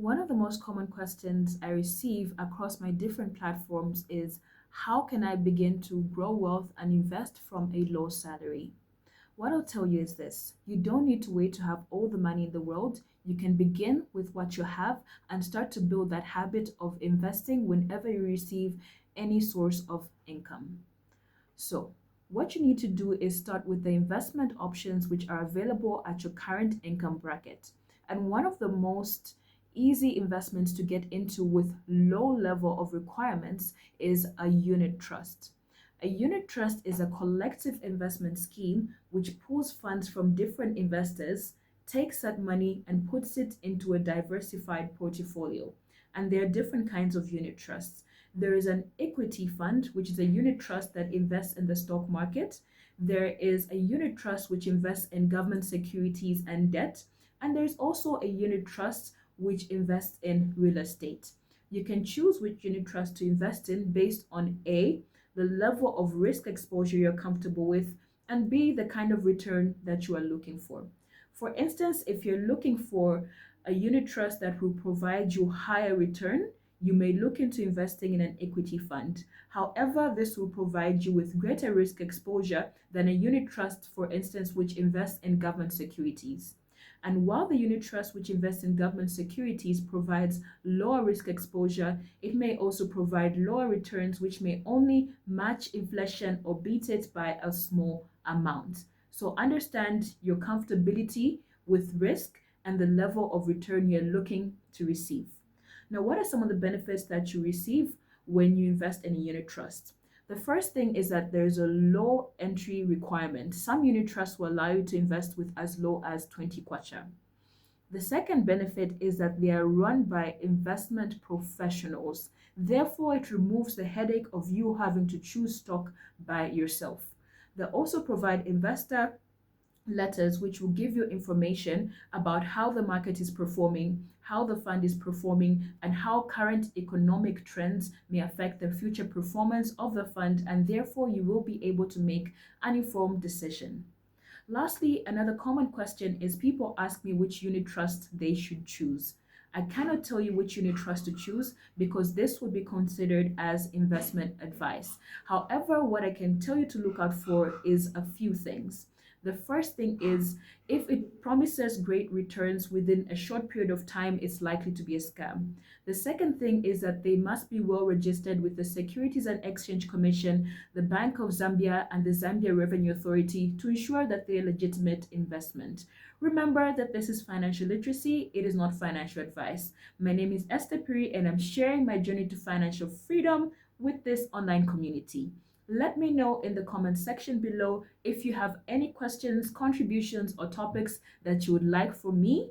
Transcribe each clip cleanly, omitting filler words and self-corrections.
One of the most common questions I receive across my different platforms is how can I begin to grow wealth and invest from a low salary? What I'll tell you is this: you don't need to wait to have all the money in the world. You can begin with what you have and start to build that habit of investing whenever you receive any source of income. So, what you need to do is start with the investment options which are available at your current income bracket. And one of the most easy investments to get into with low level of requirements is a unit trust. A unit trust is a collective investment scheme which pulls funds from different investors, takes that money, and puts it into a diversified portfolio. And there are different kinds of unit trusts. There is an equity fund, which is a unit trust that invests in the stock market. There is a unit trust which invests in government securities and debt. And there's also a unit trust which invests in real estate. You can choose which unit trust to invest in based on A, the level of risk exposure you're comfortable with, and B, the kind of return that you are looking for. For instance, if you're looking for a unit trust that will provide you higher return, you may look into investing in an equity fund. However, this will provide you with greater risk exposure than a unit trust, for instance, which invests in government securities. And while the unit trust, which invests in government securities, provides lower risk exposure, it may also provide lower returns, which may only match inflation or beat it by a small amount. So understand your comfortability with risk and the level of return you're looking to receive. Now, what are some of the benefits that you receive when you invest in a unit trust? The first thing is that there's a low entry requirement. Some unit trusts will allow you to invest with as low as 20 kwacha. The second benefit is that they are run by investment professionals. Therefore, it removes the headache of you having to choose stock by yourself. They also provide investor letters which will give you information about how the market is performing, how the fund is performing, and how current economic trends may affect the future performance of the fund, and therefore you will be able to make an informed decision. Lastly, another common question is people ask me which unit trust they should choose. I cannot tell you which unit trust to choose because this would be considered as investment advice. However, what I can tell you to look out for is a few things. The first thing is if it promises great returns within a short period of time, it's likely to be a scam. The second thing is that they must be well registered with the Securities and Exchange Commission, the Bank of Zambia, and the Zambia Revenue Authority to ensure that they're legitimate investment. Remember that this is financial literacy, it is not financial advice. My name is Esther Piri, and I'm sharing my journey to financial freedom with this online community. Let me know in the comment section below if you have any questions, contributions, or topics that you would like for me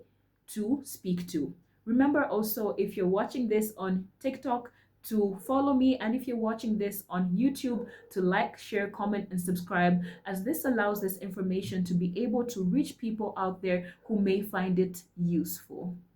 to speak to. Remember also, if you're watching this on TikTok, to follow me, and if you're watching this on YouTube, to like, share, comment, and subscribe, as this allows this information to be able to reach people out there who may find it useful.